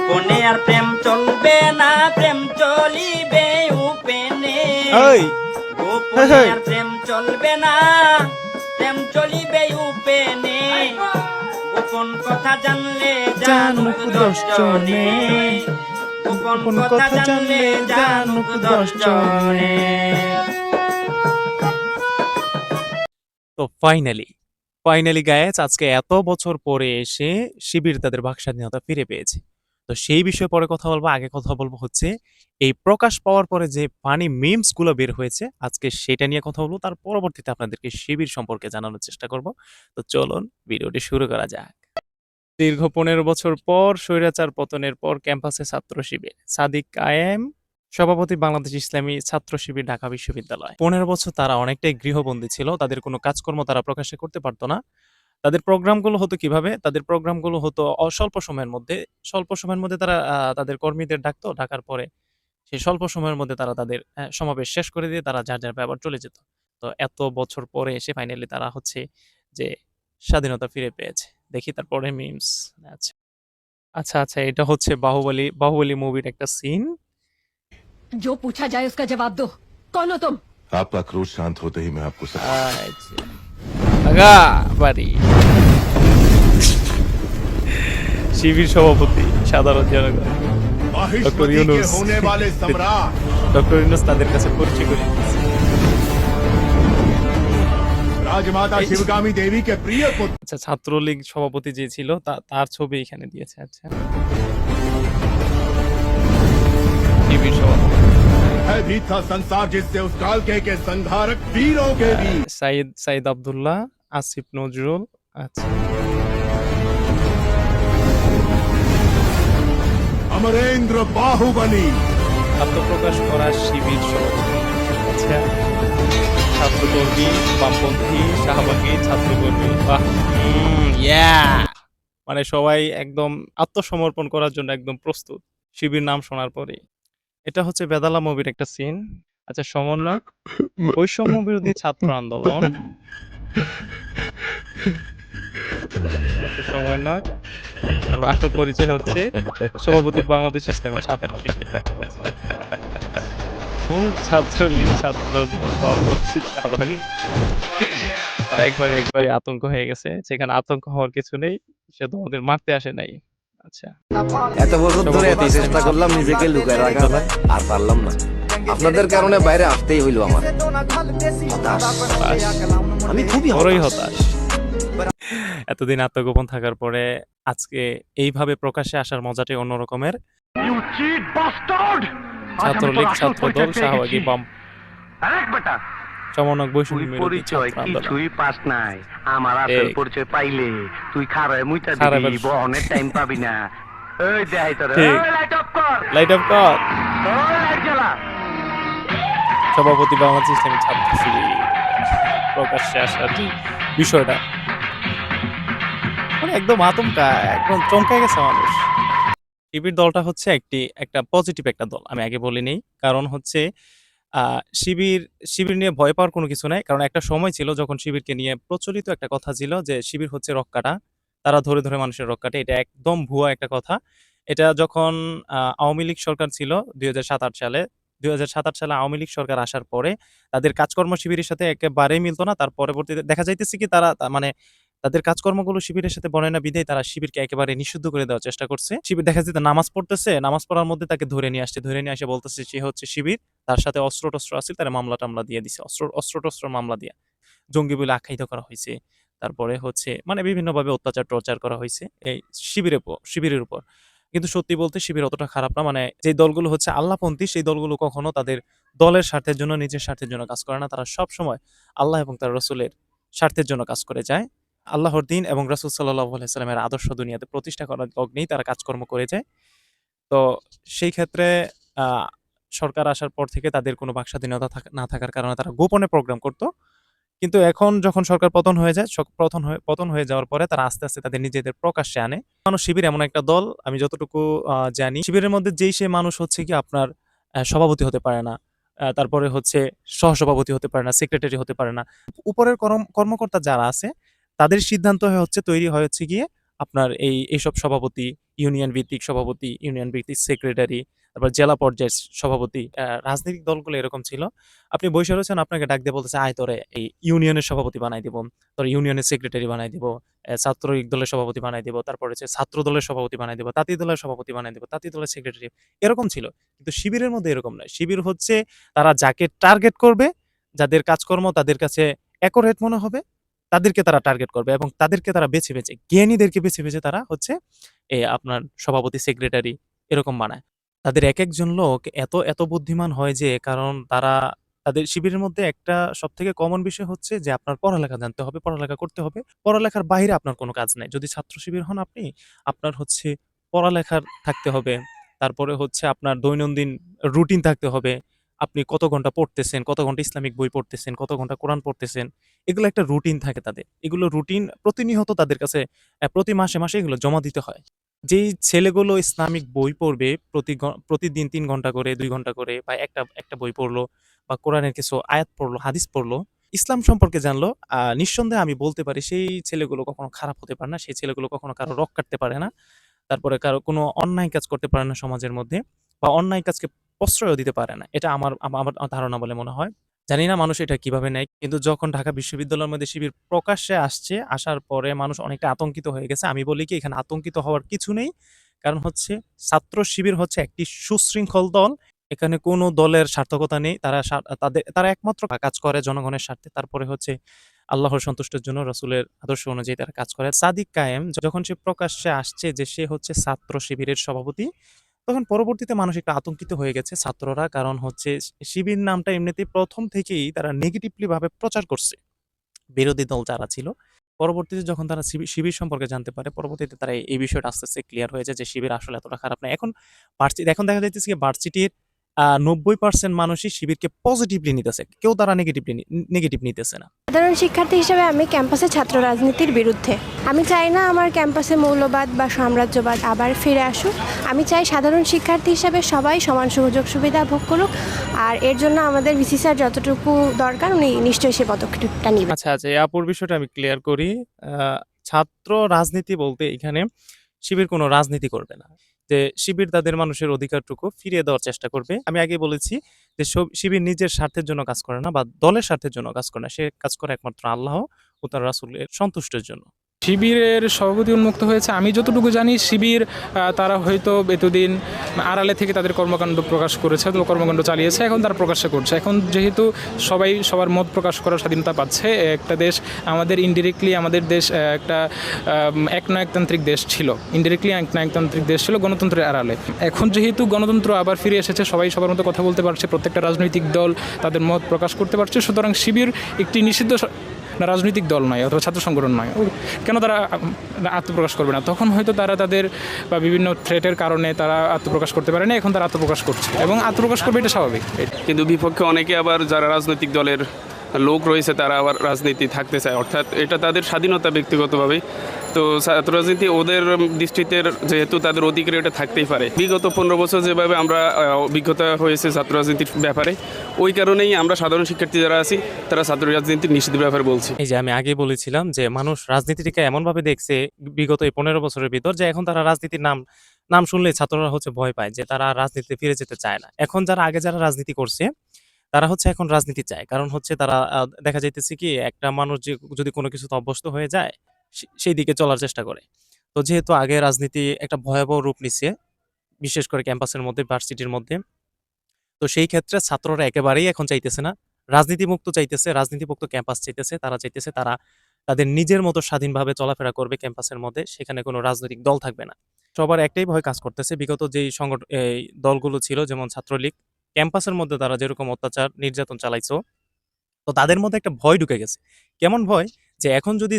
গোপনে আর প্রেম চলবে না, প্রেম চলিবে উপেনে। গোপনে আর প্রেম চলবে না, প্রেম চলিবে উপেনে। গোপন কথা জানলে জানুক দশজনে, গোপন কথা জানলে জানুক দশজনে। তো ফাইনালি গায়েস আজকে এত বছর পরে এসে শিবির তাদের বাক স্বাধীনতা ফিরে পেয়েছে। তো সেই বিষয়ে পরে কথা বলবো। আগে কথা বলবো হচ্ছে এই প্রকাশ পাওয়ার পরে যে ফানি মিমস গুলো বের হয়েছে, আজকে সেটা নিয়ে কথা বলবো। তার পরবর্তীতে আপনাদেরকে শিবির সম্পর্কে জানানোর চেষ্টা করব। তো চলুন ভিডিওটি শুরু করা যাক। দীর্ঘ 15 বছর পর স্বৈরাচার পতনের পর ক্যাম্পাসে ছাত্র শিবির, সাদিক কায়েম সভাপতি, বাংলাদেশ ইসলামী ছাত্র শিবির, ঢাকা বিশ্ববিদ্যালয়। 15 বছর তারা অনেকটাই গৃহবন্দী ছিল। তাদের কোনো কাজকর্ম তারা প্রকাশে করতে পারতো না। তাদের প্রোগ্রামগুলো হতো কিভাবে? তাদের প্রোগ্রামগুলো হতো স্বল্প সময়ের মধ্যে। স্বল্প সময়ের মধ্যে তারা তাদের কর্মীদের ডাকতো। ডাকার পরে সেই স্বল্প সময়ের মধ্যে তারা তাদের সমাবেশ শেষ করে দিয়ে তারা যার ব্যাপার চলে যেত। তো এত বছর পরে এসে ফাইনালি তারা হচ্ছে যে স্বাধীনতা ফিরে পেয়েছে। দেখি তারপরে মিমস। আচ্ছা আচ্ছা, এটা হচ্ছে বাহুবলী মুভির একটা সিন। जो पूछा जाए उसका जवाब दो। कौन हो तुम? आपका क्रोध शांत होते ही मैं आपको सब আচ্ছা আগা বাড়ি শিবির সভাপতি, সাধারণ জনগণ ডক্টর माहिष्मती के ইউনূস। होने वाले सम्राट ডক্টর ইউনূস তাদের কাছে পরিচয় করে দিয়েছে। राजमाता शिवगामी देवी के प्रिय पुत्र আচ্ছা, ছাত্রলীগ সভাপতি যে ছিল তার ছবি এখানে দিয়েছে। আচ্ছা, শিবির সভাপতি है भी था संसार जिससे उस काल के संधारक वीरों के वीर সাইদ আব্দুল্লাহ, আসিফ নজরুল। আচ্ছা, अमरेंद्र बाहुबली আত্মপ্রকাশ করা শিবির সভাপতি। আচ্ছা, ছাত্রকর্মী, বামপন্থী, শাহবাগী ছাত্রকর্মী। বাহ, মানে সবাই একদম আত্মসমর্পণ করার জন্য একদম প্রস্তুত শিবির নাম শোনার পরে। এটা হচ্ছে বেদালা মুভির একটা সিন। আচ্ছা, সমন্বয় বৈষম্য বিরোধী ছাত্র আন্দোলন। সমন্বয় আসল পরিচয় হচ্ছে সভাপতি বাংলাদেশ ইসলামী ছাত্রলীগ একবারে আতঙ্ক হয়ে গেছে। সেখানে আতঙ্ক হওয়ার কিছু নেই, সে তোমাদের মারতে আসে নাই। আচ্ছা, এত বছর ধরে এত চেষ্টা করলাম নিজেকে লুকায় রাখার, আর পারলাম না। আপনাদের কারণে বাইরে আসতেই হইলো আমার। আমি খুবই বড়ই হতাশ। এতদিন আত্মগোপন থাকার পরে আজকে এইভাবে প্রকাশ্যে আসার মজাটাই অন্য রকমের। ছাত্রলীগ, ছাত্রদল, শাহবাগী, বাম সমন্বয়ক, বৈষম্য বিরোধী ছাত্র আন্দোলন। কিছুই পাস নাই, আমার আসল পরিচয় পাইলে তুই খারায় মুইতা খারায় দিবি, বহনের টাইম পাবি না। এই দেখাই তোরে, ঠিক। লাইট অফ কর, লাইট অফ কর। লাইট জ্বালা। সভাপতি বাংলাদেশ ইসলামী ছাত্র শিবির প্রকাশ্যে আসার যে বিষয়টা, মানে একদম আতঙ্কা, একদম চমকে গেছে মানুষ। শিবির দলটা হচ্ছে একটা পজিটিভ একটা দল, আমি আগে বলি নেই। কারণ হচ্ছে শিবির নিয়ে ভয় পাওয়ার কোনো কিছু নাই। কারণ একটা সময় ছিল যখন শিবিরকে নিয়ে প্রচলিত একটা কথা ছিল যে শিবির হচ্ছে রক কাটা, তারা ধরে ধরে মানুষের রক কাটে। এটা একদম ভুয়া একটা কথা। এটা যখন আওয়ামী লীগ সরকার ছিল 2007-8 সালে, 2007-8 সালে আওয়ামী লীগ সরকার আসার পরে তাদের কাজকর্ম শিবিরের সাথে একেবারেই মিলত না। তার পরবর্তীতে দেখা যাইতেছে কি তারা মানে তাদের কাজকর্মগুলো শিবিরের সাথে বনে না বিধায় তারা শিবিরকে একেবারে নিষিদ্ধ করে দেওয়ার চেষ্টা করছে। শিবির দেখা যেত নামাজ পড়তেছে, নামাজ পড়ার মধ্যে তাকে ধরে নিয়ে এসে বলতেছে সে হচ্ছে শিবির, তার সাথে অস্ত্র-টস্ত্র আছে, তারা মামলা-টামলা দিয়ে দিছে। অস্ত্র-টস্ত্র মামলা দিয়ে জঙ্গি বলে আখ্যায়িত করা হয়েছে। তারপরে হচ্ছে মানে বিভিন্নভাবে অত্যাচার-টর্চার করা হয়েছে এই শিবিরের উপর। কিন্তু সত্যি বলতে শিবির অতটা খারাপ না। মানে যে দলগুলো হচ্ছে আল্লাহপন্থী, সেই দলগুলো কখনো তাদের দলের স্বার্থের জন্য, নিজের স্বার্থের জন্য কাজ করে না। তারা সবসময় আল্লাহ এবং তার রাসূলের স্বার্থের জন্য কাজ করে যায়। আল্লাহর দ্বীন এবং রাসূল সাল্লাল্লাহু আলাইহি ওয়াসাল্লামের আদর্শ দুনিয়াতে প্রতিষ্ঠা করার লগ্নেই তারা কাজকর্ম করে যায়। তো সেই ক্ষেত্রে আ সরকার আসার পর থেকে তাদের কোনো বাকস্বাধীনতা না থাকার কারণে তারা গোপনে প্রোগ্রাম করত। কিন্তু এখন যখন সরকার পতন হয়ে যায়, পতন হয়ে যাওয়ার পরে তারা আস্তে আস্তে তাদের নিজেদের প্রকাশ্যে আনে। শিবির এমন একটা দল, আমি যতটুকু জানি শিবিরের মধ্যে সে মানুষ হচ্ছে কি আপনার সভাপতি হতে পারে না। তারপরে হচ্ছে সহসভাপতি হতে পারে না, সেক্রেটারি হতে পারে না। উপরের কর্মকর্তা যারা আছে তাদের সিদ্ধান্ত হচ্ছে তৈরি হয় হচ্ছে গিয়ে আপনার এইসব সভাপতি, ইউনিয়ন ভিত্তিক সভাপতি, ইউনিয়ন ভিত্তিক সেক্রেটারি, তারপর জেলা পর্যায়ের সভাপতি, রাজনৈতিক দলগুলো এরকম ছিল। আপনি বইসা রয়েছেন, আপনাকে ডাক দিয়ে বলতেছে, "আয় তোরে এই ইউনিয়নের সভাপতি বানাই দিব, তোরে ইউনিয়নের সেক্রেটারি বানাই দিব, ছাত্রলীগ দলের সভাপতি বানাই দিব, তারপর হচ্ছে ছাত্র দলের সভাপতি বানাই দিব, তাঁতি দলের সভাপতি বানাই দিব, তাঁতি দলের সেক্রেটারি।" এরকম ছিল। কিন্তু শিবিরের মধ্যে এরকম নয়। শিবির হচ্ছে তারা যাকে টার্গেট করবে, যাদের কাজকর্ম তাদের কাছে অ্যাকুরেট মনে হবে, তাদেরকে তারা টার্গেট করবে এবং তাদেরকে তারা বেছে জ্ঞানীদেরকে বেছে তারা হচ্ছে আপনার সভাপতি, সেক্রেটারি এরকম বানায়। তাদের একেকজন লোক এত বুদ্ধিমান হয় যে, কারণ তাদের শিবিরের মধ্যে একটা সবথেকে কমন বিষয় হচ্ছে যে আপনার পড়ালেখা জানতে হবে, পড়ালেখা করতে হবে। পড়ালেখার বাইরে আপনার কোনো কাজ নাই। যদি ছাত্র শিবির হন আপনি, আপনার হচ্ছে পড়ালেখার থাকতে হবে। তারপরে হচ্ছে আপনার দৈনন্দিন রুটিন থাকতে হবে। আপনি কত ঘন্টা পড়তেছেন, কত ঘন্টা ইসলামিক বই পড়তেছেন, কত ঘন্টা কোরআন পড়তেছেন। এগুলো একটা রুটিন থাকে তাদের। এগুলো রুটিন প্রতিনিয়ত তাদের কাছে প্রতি মাসে এগুলো জমা দিতে হয়। যেই ছেলেগুলো ইসলামিক বই পড়বে প্রতিদিন ৩ ঘন্টা করে, ২ ঘন্টা করে, বা একটা বই পড়লো বা কোরআনের কিছু আয়াত পড়লো, হাদিস পড়লো, ইসলাম সম্পর্কে জানলো, নিঃসন্দেহে আমি বলতে পারি সেই ছেলেগুলো কখনো খারাপ হতে পারে না। সেই ছেলেগুলো কখনো কারো রগ কাটতে পারে না। তারপরে কারো কোনো অন্যায় কাজ করতে পারে না সমাজের মধ্যে, বা অন্যায় কাজকে প্রশ্রয়ও দিতে পারে না। এটা আমার ধারণা বলে মনে হয়। জানি না মানুষ এটা কিভাবে নেয়। কিন্তু যখন ঢাকা বিশ্ববিদ্যালয়ের মধ্যে শিবির প্রকাশ্যে আসছে, আসার পরে মানুষ অনেকটা আতঙ্কিত হয়ে গেছে। আমি বলি কি, এখানে আতঙ্কিত হওয়ার কিছু নেই। কারণ হচ্ছে ছাত্র শিবির হচ্ছে একটি সুশৃঙ্খল দল। এখানে কোনো দলের স্বার্থকতা নেই। তারা একমাত্র কাজ করে জনগণের স্বার্থে। তারপরে হচ্ছে আল্লাহর সন্তুষ্টির জন্য, রাসূলের আদর্শ অনুযায়ী তারা কাজ করে। সাদিক কায়েম যখন সে প্রকাশ্যে আসছে যে সে হচ্ছে ছাত্র শিবিরের সভাপতি, তখন পরবর্তীতে মানুষ একটু আতঙ্কিত হয়ে গেছে ছাত্ররা। কারণ হচ্ছে শিবির নামটা এমনিতেই ১ম থেকেই তারা নেগেটিভলি ভাবে প্রচার করছে, বিরোধী দল যারা ছিল। পরবর্তীতে যখন তারা শিবির সম্পর্কে জানতে পারে, পরবর্তীতে তারা এই বিষয়টা আস্তে আস্তে ক্লিয়ার হয়ে যায় যে শিবির আসলে এতটা খারাপ না। এখন দেখা যাইতেছে কি, ভার্সিটির ৯০% মানুষই শিবিরকে পজিটিভলি নিতেছে। কেউ তারা নেগেটিভ নিতেছে না। সাধারণ শিক্ষার্থী হিসেবে আমি ক্যাম্পাসে ছাত্র রাজনীতির বিরুদ্ধে। আমি চাই না আমার ক্যাম্পাসে মৌলবাদ বা সাম্রাজ্যবাদ আবার ফিরে আসুক। আমি চাই সাধারণ শিক্ষার্থী হিসেবে সবাই সমান সুযোগ সুবিধা ভোগ করুক। আর এর জন্য আমাদের ভিসি স্যার যতটুকু দরকার উনি নিশ্চয়ই সে পদক্ষেপটা নেবেন। আচ্ছা, এই আপুর বিষয়টা আমি ক্লিয়ার করি। ছাত্র রাজনীতি বলতে এখানে শিবির কোনো রাজনীতি করবে না। যে শিবির তাদের মানুষের অধিকারটুকু ফিরিয়ে দেওয়ার চেষ্টা করবে। আমি আগেই বলেছি যে শিবির নিজের স্বার্থের জন্য কাজ করে না, বা দলের স্বার্থের জন্য কাজ করে না। সে কাজ করে একমাত্র আল্লাহ ও তার রাসূলের সন্তুষ্টির জন্য। শিবিরের সভাপতি উন্মুক্ত হয়েছে, আমি যতটুকু জানি শিবির তারা হয়তো এতদিন আড়ালে থেকে তাদের কর্মকাণ্ড প্রকাশ করেছে, তো কর্মকাণ্ড চালিয়েছে, এখন তারা প্রকাশ্যে করছে। এখন যেহেতু সবাই সবার মত প্রকাশ করার স্বাধীনতা পাচ্ছে, একটা দেশ আমাদের ইনডিরেক্টলি আমাদের দেশ একটা একনায়কতান্ত্রিক দেশ ছিল, ইনডিরেক্টলি একনায়কতান্ত্রিক দেশ ছিল গণতন্ত্রের আড়ালে। এখন যেহেতু গণতন্ত্র আবার ফিরে এসেছে, সবাই সবার মতো কথা বলতে পারছে, প্রত্যেকটা রাজনৈতিক দল তাদের মত প্রকাশ করতে পারছে, সুতরাং শিবির একটি নিষিদ্ধ রাজনৈতিক দল নয় অথবা ছাত্র সংগঠন নয়। কেন তারা আত্মপ্রকাশ করবে না? তখন হয়তো তারা তাদের বা বিভিন্ন থ্রেটের কারণে তারা আত্মপ্রকাশ করতে পারে না, এখন তারা আত্মপ্রকাশ করছে এবং আত্মপ্রকাশ করবে, এটা স্বাভাবিক। কিন্তু বিপক্ষে অনেকে আবার যারা রাজনৈতিক দলের লোক রয়েছে তারা আবার রাজনীতি থাকতে চায়, অর্থাৎ এটা তাদের স্বাধীনতা ব্যক্তিগতভাবে। তো ছাত্র রাজনীতি ওদের দৃষ্টিতে যেহেতু তাদের অধিকার, এটা থাকতেই পারে। বিগত ১৫ বছর যেভাবে আমরা অভিজ্ঞতা হয়েছে ছাত্র রাজনীতির ব্যাপারে, ওই কারণেই আমরা সাধারণ শিক্ষার্থী যারা আছি তারা ছাত্র রাজনীতির নিষিদ্ধ ব্যাপারে বলছি। এই যে আমি আগে বলেছিলাম যে মানুষ রাজনীতিটাকে এমনভাবে দেখছে বিগত এই ১৫ বছরের ভিতর, যে এখন তারা রাজনীতির নাম শুনলেই ছাত্ররা হচ্ছে ভয় পায়, যে তারা রাজনীতিতে ফিরে যেতে চায় না। এখন যারা রাজনীতি করছে তারা হচ্ছে এখন রাজনীতি চায়। কারণ হচ্ছে তারা দেখা যাইতেছে কি, একটা মানুষ যদি কোনো কিছুতে অভ্যস্ত হয়ে যায়, সেই দিকে চলার চেষ্টা করে। তো যেহেতু আগে রাজনীতি একটা ভয়াবহ রূপ নিচ্ছে, বিশেষ করে ক্যাম্পাসের মধ্যে, ভার্সিটির মধ্যে, তো সেই ক্ষেত্রে ছাত্ররা একেবারেই এখন চাইতেছে না, রাজনীতিমুক্ত চাইতেছে, রাজনীতিমুক্ত ক্যাম্পাস চাইতেছে। তারা চাইতেছে তারা তাদের নিজের মতো স্বাধীনভাবে চলাফেরা করবে ক্যাম্পাসের মধ্যে, সেখানে কোনো রাজনৈতিক দল থাকবে না। সবার একটাই ভয় কাজ করতেছে, বিগত যেই এই দলগুলো ছিল, যেমন ছাত্রলীগ, ক্যাম্পাসের মধ্যে তারা যেরকম অত্যাচার নির্যাতন চালাইছো, তো তাদের মধ্যে একটা ভয় ঢুকে গেছে। কেমন ভয়? যে এখন যদি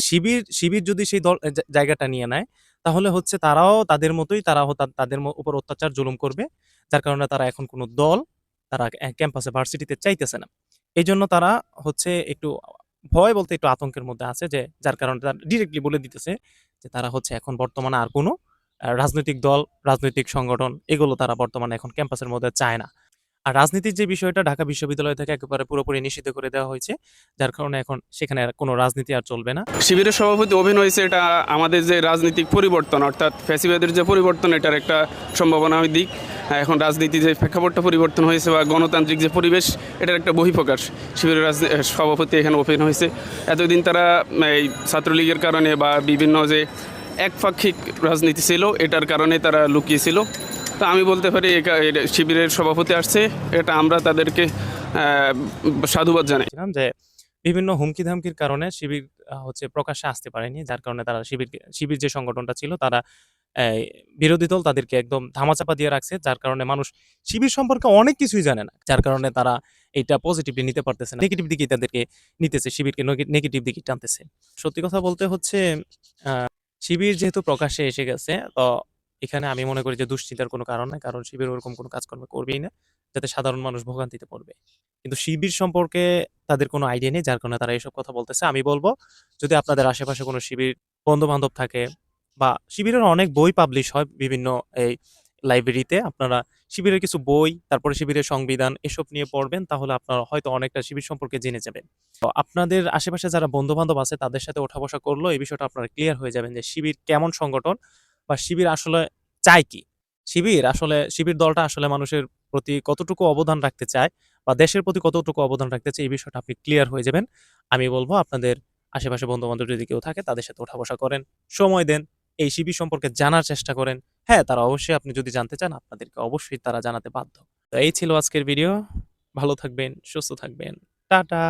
শিবির যদি সেই দল জায়গাটা নিয়ে নেয়, তাহলে হচ্ছে তারাও তাদের মতোই তাদের উপর অত্যাচার জুলুম করবে। যার কারণে তারা এখন কোনো দল তারা ক্যাম্পাসে, ভার্সিটিতে চাইতেছে না। এইজন্য তারা হচ্ছে একটু ভয় বলতে একটু আতঙ্কের মধ্যে আছে, যে যার কারণে তারা ডিরেক্টলি বলে দিতেছে যে তারা হচ্ছে এখন বর্তমানে আর কোনো রাজনৈতিক দল, রাজনৈতিক সংগঠন এগুলো তারা বর্তমানে এখন ক্যাম্পাসের মধ্যে চায় না। আর রাজনীতির যে বিষয়টা ঢাকা বিশ্ববিদ্যালয় থেকে একেবারে পুরোপুরি নিষিদ্ধ করে দেওয়া হয়েছে, যার কারণে এখন সেখানে আর কোনো রাজনীতি আর চলবে না। শিবিরের সভাপতি অভিনয় হয়েছে, এটা আমাদের যে রাজনৈতিক পরিবর্তন অর্থাৎ ফ্যাসিবাদের যে পরিবর্তন এটার একটা সম্ভাবনাময় দিক। এখন রাজনীতি যে প্রেক্ষাপটটা পরিবর্তন হয়েছে বা গণতান্ত্রিক যে পরিবেশ এটার একটা বহিঃপ্রকাশ শিবিরের সভাপতি এখানে ওপেন হয়েছে। এতদিন তারা এই ছাত্রলীগের কারণে বা বিভিন্ন যে একপাক্ষিক রাজনীতি ছিল এটার কারণে তারা লুকিয়েছিল। তো আমি বলতে পারি শিবিরের সভাপতি আসছে, এটা আমরা তাদেরকে সাধুবাদ জানাই। যে বিভিন্ন হুমকি ধামকির কারণে শিবির হচ্ছে প্রকাশ্যে আসতে পারেনি, যার কারণে তারা শিবির যে সংগঠনটা ছিল তারা বিরোধী দল তাদেরকে একদম ধামাচাপা দিয়ে রাখছে, যার কারণে মানুষ শিবির সম্পর্কে অনেক কিছুই জানে না, যার কারণে তারা এটা পজিটিভলি নিতে পারতেছে না, নেগেটিভ দিকেই তাদেরকে নিতেছে, শিবিরকে নেগেটিভ দিকে টানতেছে। সত্যি কথা বলতে হচ্ছে শিবির যেহেতু প্রকাশ্যে এসে গেছে, তো এখানে আমি মনে করি যে দুশ্চিন্তার কোনো কারণ নাই, কারণ শিবির ওরকম কোনো কাজকর্ম করবেই না যাতে সাধারণ মানুষ ভোগান্তিতে পড়বে। কিন্তু শিবির সম্পর্কে তাদের কোনো আইডিয়া নেই, যার কারণে তারা এসব কথা বলতেছে। আমি বলবো যদি আপনাদের আশেপাশে কোনো শিবির বন্ধু বান্ধব থাকে বা শিবিরের অনেক বই পাবলিশ হয় বিভিন্ন এই লাইব্রেরিতে, আপনারা শিবিরের কিছু বই, তারপরে শিবিরের সংবিধান এসব নিয়ে পড়বেন, তাহলে আপনারা হয়তো অনেকটা শিবির সম্পর্কে জেনে যাবেন। তো আপনাদের আশেপাশে যারা বন্ধু বান্ধব আছে তাদের সাথে ওঠা বসা করলো এই বিষয়টা আপনারা ক্লিয়ার হয়ে যাবেন যে শিবির কেমন সংগঠন বা শিবির আসলে চায় কি, শিবির দলটা আসলে মানুষের প্রতি কতটুকু অবদান রাখতে চায় বা দেশের প্রতি কতটুকু অবদান রাখতে চায়, এই বিষয়টা আপনি ক্লিয়ার হয়ে যাবেন। আমি বলবো আপনাদের আশেপাশে বন্ধু বান্ধব যদি কেউ থাকে তাদের সাথে ওঠা বসা করেন, সময় দেন, এই শিবির সম্পর্কে জানার চেষ্টা করেন। হ্যাঁ, তারা অবশ্যই, আপনি যদি জানতে চান আপনাদেরকে অবশ্যই তারা জানাতে বাধ্য। তো এই ছিল আজকের ভিডিও। ভালো থাকবেন, সুস্থ থাকবেন, টাটা।